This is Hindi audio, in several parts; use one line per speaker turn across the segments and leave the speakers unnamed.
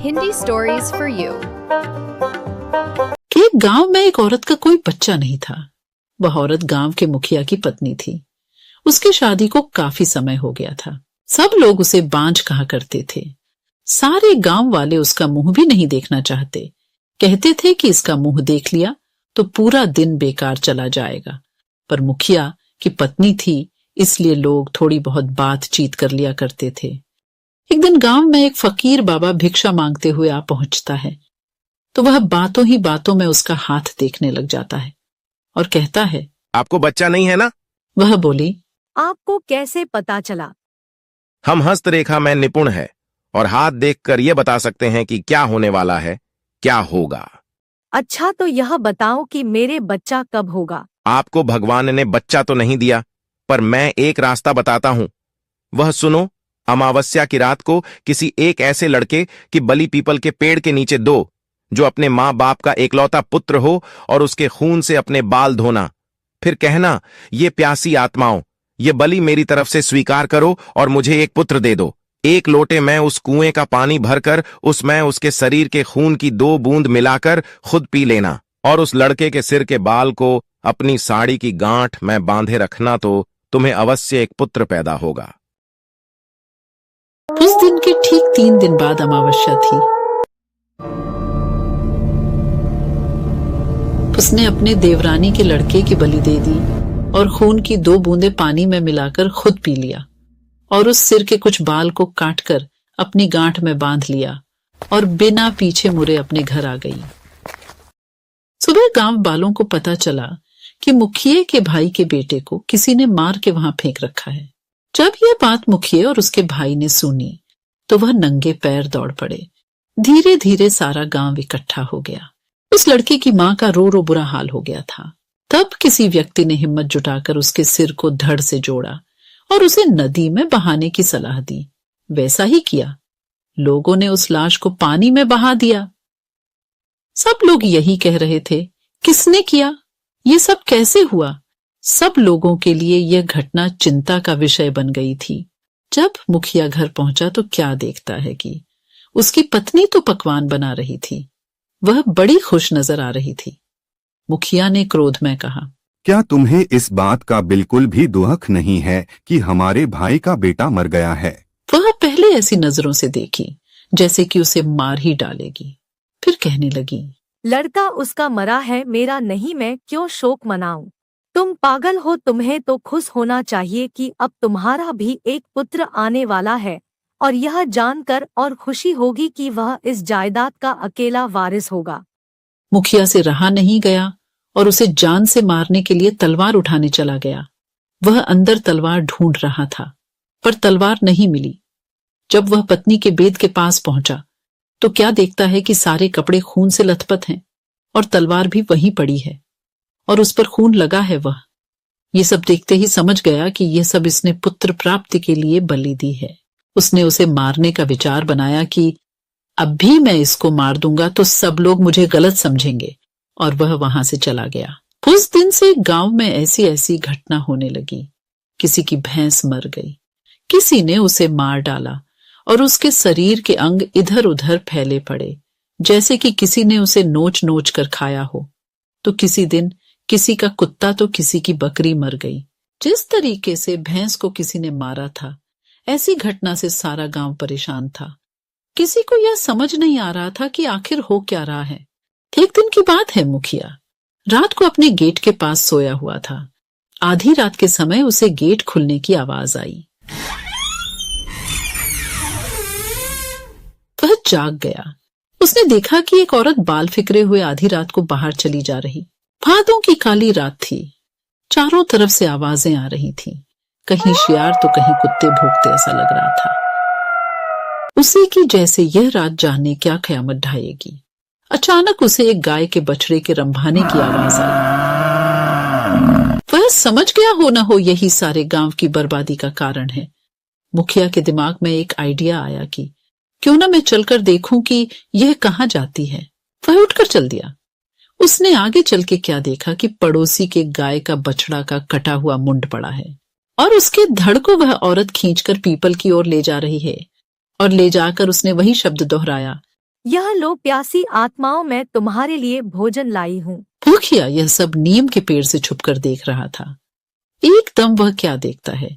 Hindi stories for you.
कि एक गांव में एक औरत का कोई बच्चा नहीं था। वह औरत गांव के मुखिया की पत्नी थी। उसकी शादी को काफी समय हो गया था। सब लोग उसे बांझ कहा करते थे। सारे गांव वाले उसका मुंह भी नहीं देखना चाहते। कहते थे कि इसका मुंह देख लिया तो पूरा दिन बेकार चला जाएगा। पर मुखिया की पत्नी थी, इसलिए लोग थोड़ी बहुत बातचीत कर लिया करते थे। एक दिन गांव में एक फकीर बाबा भिक्षा मांगते हुए आ पहुंचता है तो वह बातों ही बातों में उसका हाथ देखने लग जाता है और कहता है,
आपको बच्चा नहीं है ना?
वह बोली,
आपको कैसे पता चला?
हम हस्तरेखा में निपुण है और हाथ देखकर यह बता सकते हैं कि क्या होने वाला है, क्या होगा।
अच्छा, तो यह बताओ कि मेरे बच्चा कब होगा?
आपको भगवान ने बच्चा तो नहीं दिया, पर मैं एक रास्ता बताता हूं। वह सुनो, अमावस्या की रात को किसी एक ऐसे लड़के की बलि पीपल के पेड़ के नीचे दो जो अपने माँ बाप का एकलौता पुत्र हो और उसके खून से अपने बाल धोना। फिर कहना, ये प्यासी आत्माओं, ये बलि मेरी तरफ से स्वीकार करो और मुझे एक पुत्र दे दो। एक लोटे में उस कुएं का पानी भरकर उसमें उसके शरीर के खून की 2 बूंद मिलाकर खुद पी लेना और उस लड़के के सिर के बाल को अपनी साड़ी की गांठ में बांधे रखना, तो तुम्हें अवश्य एक पुत्र पैदा होगा।
उस दिन के ठीक 3 दिन बाद अमावस्या थी। उसने अपने देवरानी के लड़के की बलि दे दी और खून की 2 बूंदें पानी में मिलाकर खुद पी लिया और उस सिर के कुछ बाल को काटकर अपनी गांठ में बांध लिया और बिना पीछे मुड़े अपने घर आ गई। सुबह गांव वालों को पता चला कि मुखिए के भाई के बेटे को किसी ने मार के वहां फेंक रखा है। जब यह बात मुखिए और उसके भाई ने सुनी तो वह नंगे पैर दौड़ पड़े। धीरे धीरे सारा गांव इकट्ठा हो गया। उस लड़के की मां का रो रो बुरा हाल हो गया था। तब किसी व्यक्ति ने हिम्मत जुटाकर उसके सिर को धड़ से जोड़ा और उसे नदी में बहाने की सलाह दी। वैसा ही किया। लोगों ने उस लाश को पानी में बहा दिया। सब लोग यही कह रहे थे, किसने किया? ये सब कैसे हुआ? सब लोगों के लिए यह घटना चिंता का विषय बन गई थी। जब मुखिया घर पहुंचा तो क्या देखता है कि उसकी पत्नी तो पकवान बना रही थी। वह बड़ी खुश नजर आ रही थी। मुखिया ने क्रोध में कहा,
क्या तुम्हें इस बात का बिल्कुल भी दुख नहीं है कि हमारे भाई का बेटा मर गया है?
वह पहले ऐसी नजरों से देखी जैसे कि उसे मार ही डालेगी। फिर कहने लगी,
लड़का उसका मरा है, मेरा नहीं, मैं क्यों शोक मनाऊं? तुम पागल हो। तुम्हें तो खुश होना चाहिए कि अब तुम्हारा भी एक पुत्र आने वाला है और यह जानकर और खुशी होगी कि वह इस जायदाद का अकेला वारिस होगा।
मुखिया से रहा नहीं गया और उसे जान से मारने के लिए तलवार उठाने चला गया। वह अंदर तलवार ढूंढ रहा था पर तलवार नहीं मिली। जब वह पत्नी के बेद के पास पहुंचा तो क्या देखता है कि सारे कपड़े खून से लथपथ हैं और तलवार भी वहीं पड़ी है और उस पर खून लगा है। वह ये सब देखते ही समझ गया कि यह सब इसने पुत्र प्राप्ति के लिए बलि दी है। उसने उसे मारने का विचार बनाया कि अब भी मैं इसको मार दूंगा तो सब लोग मुझे गलत समझेंगे, और वह वहां से चला गया। उस दिन से गांव में ऐसी ऐसी घटना होने लगी। किसी की भैंस मर गई, किसी ने उसे मार डाला और उसके शरीर के अंग इधर उधर फैले पड़े जैसे कि किसी ने उसे नोच नोच कर खाया हो। तो किसी दिन किसी का कुत्ता तो किसी की बकरी मर गई। जिस तरीके से भैंस को किसी ने मारा था, ऐसी घटना से सारा गांव परेशान था। किसी को यह समझ नहीं आ रहा था कि आखिर हो क्या रहा है। एक दिन की बात है, मुखिया रात को अपने गेट के पास सोया हुआ था। आधी रात के समय उसे गेट खुलने की आवाज आई। वह जाग गया। उसने देखा कि एक औरत बाल फिकरे हुए आधी रात को बाहर चली जा रही। भादों की काली रात थी। चारों तरफ से आवाजें आ रही थीं। कहीं शियार तो कहीं कुत्ते भौंकते ऐसा लग रहा था। उसी की जैसे यह रात जाने क्या कयामत ढाएगी। अचानक उसे एक गाय के बछड़े के रंभाने की आवाज आई। वह समझ गया हो न हो यही सारे गांव की बर्बादी का कारण है। मुखिया के दिमाग में एक आइडिया आया कि क्यों ना मैं चलकर देखूं कि यह कहां जाती है। वह उठकर चल दिया। उसने आगे चल के क्या देखा कि पड़ोसी के गाय का बछड़ा का कटा हुआ मुंड पड़ा है और उसके धड़ को वह औरत खींचकर पीपल की ओर ले जा रही है और ले जाकर उसने वही शब्द दोहराया,
यह लो प्यासी आत्माओं, मैं तुम्हारे लिए भोजन लाई हूँ।
मुखिया यह सब नीम के पेड़ से छुपकर देख रहा था। एकदम वह क्या देखता है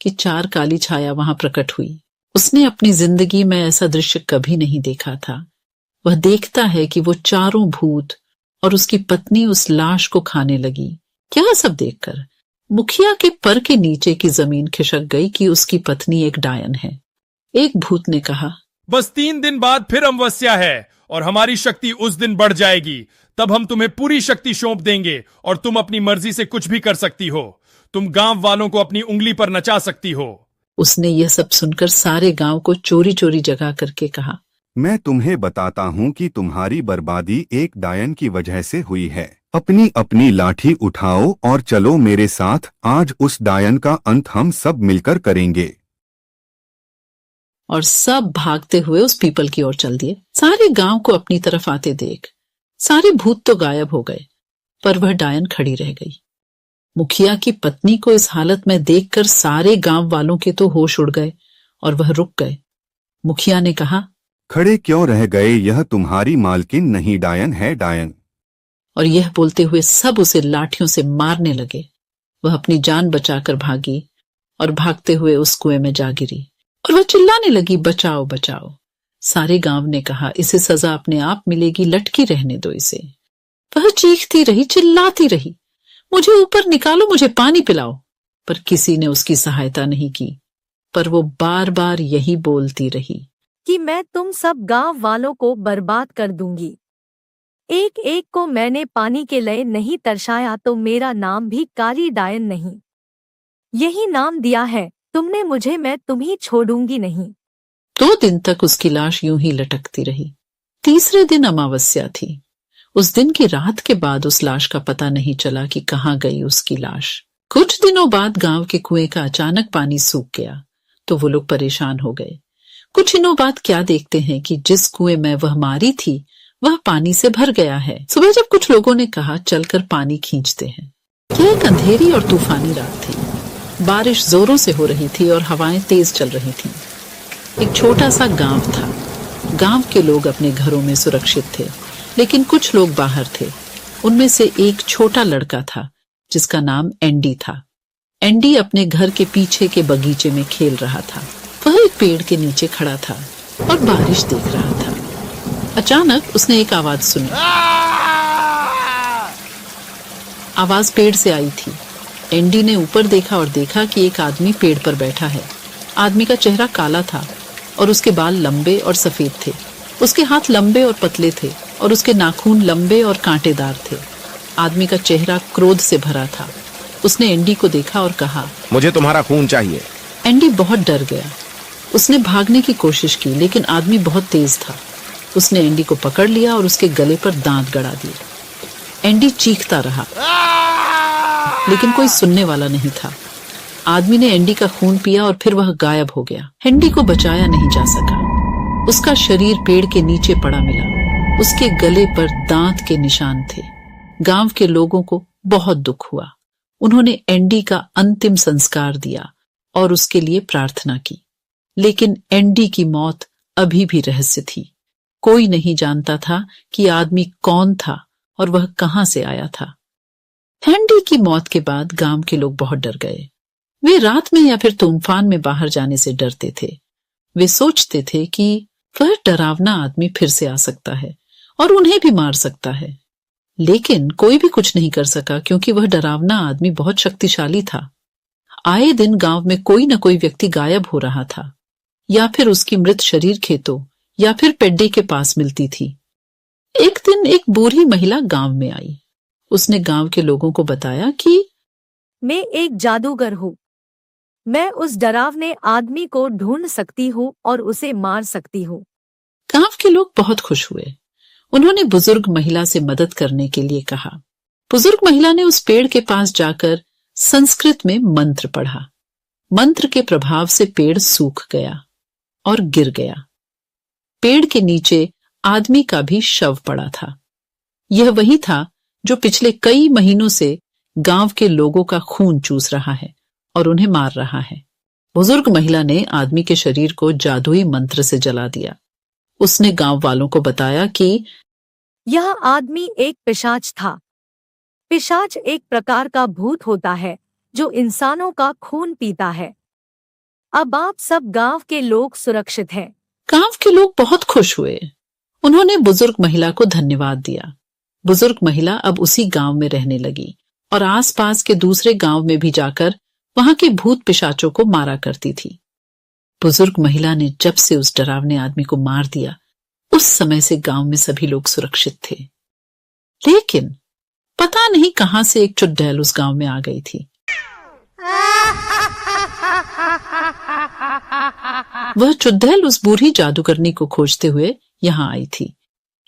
कि 4 काली छाया वहां प्रकट हुई। उसने अपनी जिंदगी में ऐसा दृश्य कभी नहीं देखा था। वह देखता है कि वो चारों भूत और उसकी पत्नी उस लाश को खाने लगी। क्या सब देखकर मुखिया के पर के नीचे की जमीन खिसक गई कि उसकी पत्नी एक डायन है। एक भूत ने कहा,
बस 3 दिन बाद फिर अमावस्या है और हमारी शक्ति उस दिन बढ़ जाएगी। तब हम तुम्हें पूरी शक्ति सौंप देंगे और तुम अपनी मर्जी से कुछ भी कर सकती हो। तुम गांव वालों को अपनी उंगली पर नचा सकती हो।
उसने यह सब सुनकर सारे गांव को चोरी चोरी जगा करके कहा,
मैं तुम्हें बताता हूँ कि तुम्हारी बर्बादी एक डायन की वजह से हुई है। अपनी अपनी लाठी उठाओ और चलो मेरे साथ। आज उस डायन का अंत हम सब मिलकर करेंगे।
और सब भागते हुए उस पीपल की ओर चल दिए। सारे गांव को अपनी तरफ आते देख सारे भूत तो गायब हो गए, पर वह डायन खड़ी रह गई। मुखिया की पत्नी को इस हालत में देखकर सारे गांव वालों के तो होश उड़ गए और वह रुक गए। मुखिया ने कहा,
खड़े क्यों रह गए? यह तुम्हारी मालकिन नहीं, डायन है, डायन।
और यह बोलते हुए सब उसे लाठियों से मारने लगे। वह अपनी जान बचाकर भागी और भागते हुए उस कुएं में जा गिरी और वह चिल्लाने लगी, बचाओ बचाओ। सारे गांव ने कहा, इसे सजा अपने आप मिलेगी, लटकी रहने दो इसे। वह चीखती रही, चिल्लाती रही, मुझे ऊपर निकालो, मुझे पानी पिलाओ। पर किसी ने उसकी सहायता नहीं की, पर वो बार बार यही बोलती रही
कि मैं तुम सब गांव वालों को बर्बाद कर दूंगी। एक एक को मैंने पानी के लिए नहीं तरसाया तो मेरा नाम भी काली डायन नहीं, यही नाम दिया है तुमने मुझे, मैं तुम्हें छोड़ूंगी नहीं।
2 दिन तक उसकी लाश यूं ही लटकती रही। तीसरे दिन अमावस्या थी। उस दिन की रात के बाद उस लाश का पता नहीं चला कि कहाँ गई उसकी लाश। कुछ दिनों बाद गांव के कुएं का अचानक पानी सूख गया तो वो लोग परेशान हो गए। कुछ दिनों बाद क्या देखते हैं कि जिस कुएं में वह मारी थी वह पानी से भर गया है। सुबह जब कुछ लोगों ने कहा चलकर पानी खींचते हैं। यह एक अंधेरी और तूफानी रात थी। बारिश जोरों से हो रही थी और हवाएं तेज चल रही थीं। एक छोटा सा गांव था। गांव के लोग अपने घरों में सुरक्षित थे, लेकिन कुछ लोग बाहर थे। उनमें से एक छोटा लड़का था जिसका नाम एंडी था। एंडी अपने घर के पीछे के बगीचे में खेल रहा था। वह एक पेड़ के नीचे खड़ा था और बारिश देख रहा था। अचानक उसने एक आवाज सुनी। आवाज पेड़ से आई थी। एंडी ने ऊपर देखा और देखा कि एक आदमी पेड़ पर बैठा है। आदमी का चेहरा काला था और उसके बाल लंबे और सफेद थे। उसके हाथ लंबे और पतले थे और उसके नाखून लंबे और कांटेदार थे। आदमी का चेहरा क्रोध से भरा था। उसने एंडी को देखा और कहा,
मुझे तुम्हारा खून चाहिए।
एंडी बहुत डर गया। उसने भागने की कोशिश की, लेकिन आदमी बहुत तेज था। उसने एंडी को पकड़ लिया और उसके गले पर दांत गड़ा दिए। एंडी चीखता रहा, लेकिन कोई सुनने वाला नहीं था। आदमी ने एंडी का खून पिया और फिर वह गायब हो गया। एंडी को बचाया नहीं जा सका। उसका शरीर पेड़ के नीचे पड़ा मिला। उसके गले पर दांत के निशान थे। गांव के लोगों को बहुत दुख हुआ। उन्होंने एंडी का अंतिम संस्कार दिया और उसके लिए प्रार्थना की। लेकिन एंडी की मौत अभी भी रहस्य थी। कोई नहीं जानता था कि आदमी कौन था और वह कहां से आया था। एंडी की मौत के बाद गांव के लोग बहुत डर गए। वे रात में या फिर तूफान में बाहर जाने से डरते थे। वे सोचते थे कि वह डरावना आदमी फिर से आ सकता है और उन्हें भी मार सकता है। लेकिन कोई भी कुछ नहीं कर सका, क्योंकि वह डरावना आदमी बहुत शक्तिशाली था। आए दिन गांव में कोई न कोई व्यक्ति गायब हो रहा था, या फिर उसकी मृत शरीर खेतों या फिर पेड्डे के पास मिलती थी। एक दिन एक बूढ़ी महिला गांव में आई। उसने गांव के लोगों को बताया कि
मैं एक जादूगर हूँ। मैं उस डरावने आदमी को ढूंढ सकती हूँ और उसे मार सकती हूँ।
गांव के लोग बहुत खुश हुए। उन्होंने बुजुर्ग महिला से मदद करने के लिए कहा। बुजुर्ग महिला ने उस पेड़ के पास जाकर संस्कृत में मंत्र पढ़ा। मंत्र के प्रभाव से पेड़ सूख गया और गिर गया। पेड़ के नीचे आदमी का भी शव पड़ा था। यह वही था जो पिछले कई महीनों से गांव के लोगों का खून चूस रहा है और उन्हें मार रहा है। बुजुर्ग महिला ने आदमी के शरीर को जादुई मंत्र से जला दिया। उसने गांव वालों को बताया कि
यह आदमी एक पिशाच था। पिशाच एक प्रकार का भूत होता है जो इंसानों का खून पीता है। अब आप सब गांव के लोग सुरक्षित हैं।
गांव के लोग बहुत खुश हुए। उन्होंने बुजुर्ग महिला को धन्यवाद दिया। बुजुर्ग महिला अब उसी गांव में रहने लगी और आसपास के दूसरे गांव में भी जाकर वहां के भूत पिशाचों को मारा करती थी। बुजुर्ग महिला ने जब से उस डरावने आदमी को मार दिया, उस समय से गांव में सभी लोग सुरक्षित थे। लेकिन पता नहीं कहां से एक चुड़ैल उस गांव में आ गई थी। वह चुड़ैल उस बूढ़ी जादूगरनी को खोजते हुए यहां आई थी,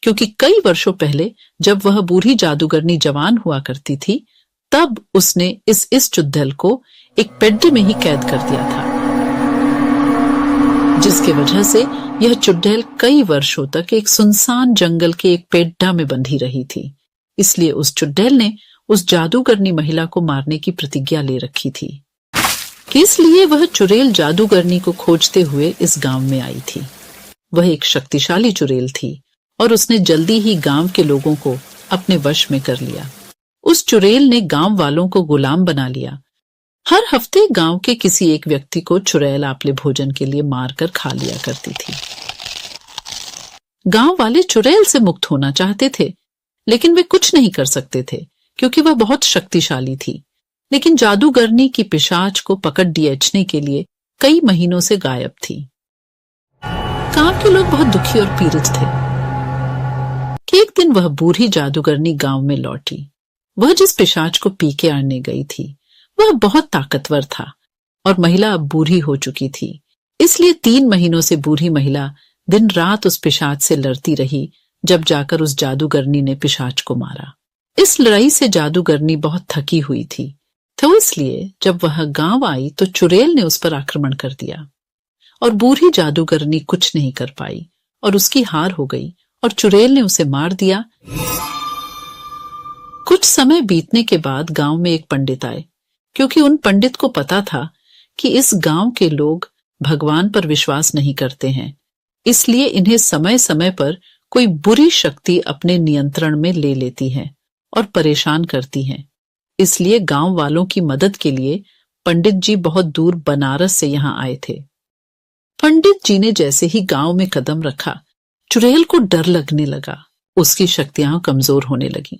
क्योंकि कई वर्षों पहले जब वह बूढ़ी जादूगरनी जवान हुआ करती थी, तब उसने इस चुड़ैल को एक पेड्डे में ही कैद कर दिया था, जिसके वजह से यह चुड़ैल कई वर्षों तक एक सुनसान जंगल के एक पेड्डा में बंधी रही थी। इसलिए उस चुड़ैल ने उस जादूगरनी महिला को मारने की प्रतिज्ञा ले रखी थी, कि इसलिए वह चुड़ैल जादूगरनी को खोजते हुए इस गांव में आई थी। वह एक शक्तिशाली चुड़ैल थी और उसने जल्दी ही गांव के लोगों को अपने वश में कर लिया। उस चुड़ैल ने गांव वालों को गुलाम बना लिया। हर हफ्ते गांव के किसी एक व्यक्ति को चुड़ैल आपले भोजन के लिए मारकर खा लिया करती थी। गांव वाले चुड़ैल से मुक्त होना चाहते थे, लेकिन वे कुछ नहीं कर सकते थे क्योंकि वह बहुत शक्तिशाली थी। लेकिन जादूगरनी की पिशाच को पकड़ दियचने के लिए कई महीनों से गायब थी। गांव के लोग बहुत दुखी और पीड़ित थे कि एक दिन वह बूढ़ी जादूगरनी गांव में लौटी। वह जिस पिशाच को पी के आने गई थी, वह बहुत ताकतवर था और महिला अब बूढ़ी हो चुकी थी। इसलिए 3 महीनों से बूढ़ी महिला दिन रात उस पिशाच से लड़ती रही, जब जाकर उस जादूगरनी ने पिशाच को मारा। इस लड़ाई से जादूगरनी बहुत थकी हुई थी, तो इसलिए जब वह गांव आई तो चुड़ैल ने उस पर आक्रमण कर दिया और बूढ़ी जादूगरनी कुछ नहीं कर पाई और उसकी हार हो गई और चुड़ैल ने उसे मार दिया। कुछ समय बीतने के बाद गांव में एक पंडित आए, क्योंकि उन पंडित को पता था कि इस गांव के लोग भगवान पर विश्वास नहीं करते हैं, इसलिए इन्हें समय समय पर कोई बुरी शक्ति अपने नियंत्रण में ले लेती है और परेशान करती है। इसलिए गांव वालों की मदद के लिए पंडित जी बहुत दूर बनारस से यहां आए थे। पंडित जी ने जैसे ही गांव में कदम रखा, चुड़ैल को डर लगने लगा, उसकी शक्तियां कमजोर होने लगीं।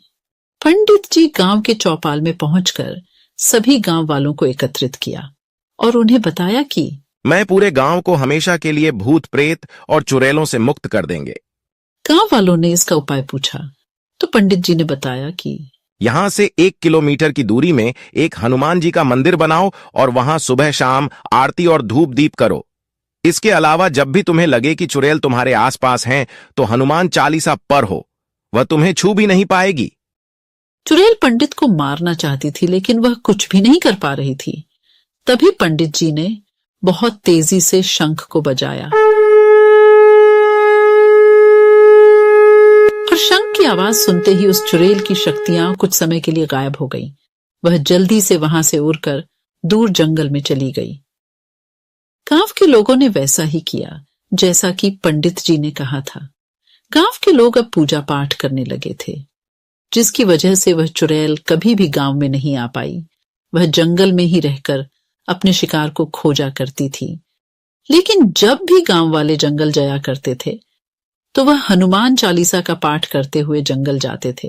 पंडित जी गांव के चौपाल में पहुंचकर सभी गांव वालों को एकत्रित किया और उन्हें बताया कि
मैं पूरे गांव को हमेशा के लिए भूत प्रेत और चुड़ैलों से मुक्त कर देंगे।
गांव वालों ने इसका उपाय पूछा तो पंडित जी ने बताया कि
यहां से 1 किलोमीटर की दूरी में एक हनुमान जी का मंदिर बनाओ और वहां सुबह शाम आरती और धूप दीप करो। इसके अलावा जब भी तुम्हें लगे कि चुड़ैल तुम्हारे आसपास हैं, तो हनुमान चालीसा पर हो, वह तुम्हें छू भी नहीं पाएगी।
चुड़ैल पंडित को मारना चाहती थी, लेकिन वह कुछ भी नहीं कर पा रही थी। तभी पंडित जी ने बहुत तेजी से शंख को बजाया और शंख की आवाज सुनते ही उस चुड़ैल की शक्तियां कुछ समय के लिए गायब हो गईं। वह जल्दी से वहां से उड़कर दूर जंगल में चली गई। गांव के लोगों ने वैसा ही किया जैसा कि पंडित जी ने कहा था। गांव के लोग अब पूजा पाठ करने लगे थे, जिसकी वजह से वह चुड़ैल कभी भी गांव में नहीं आ पाई। वह जंगल में ही रहकर अपने शिकार को खोजा करती थी। लेकिन जब भी गांव वाले जंगल जाया करते थे, तो वह हनुमान चालीसा का पाठ करते हुए जंगल जाते थे।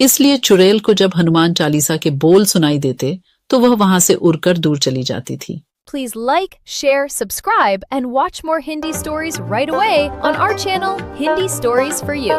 इसलिए चुड़ैल को जब हनुमान चालीसा के बोल सुनाई देते, तो वह वहां से उड़कर दूर चली जाती थी।
Please like, share, subscribe, and watch more Hindi stories right away on our channel, Hindi Stories for You.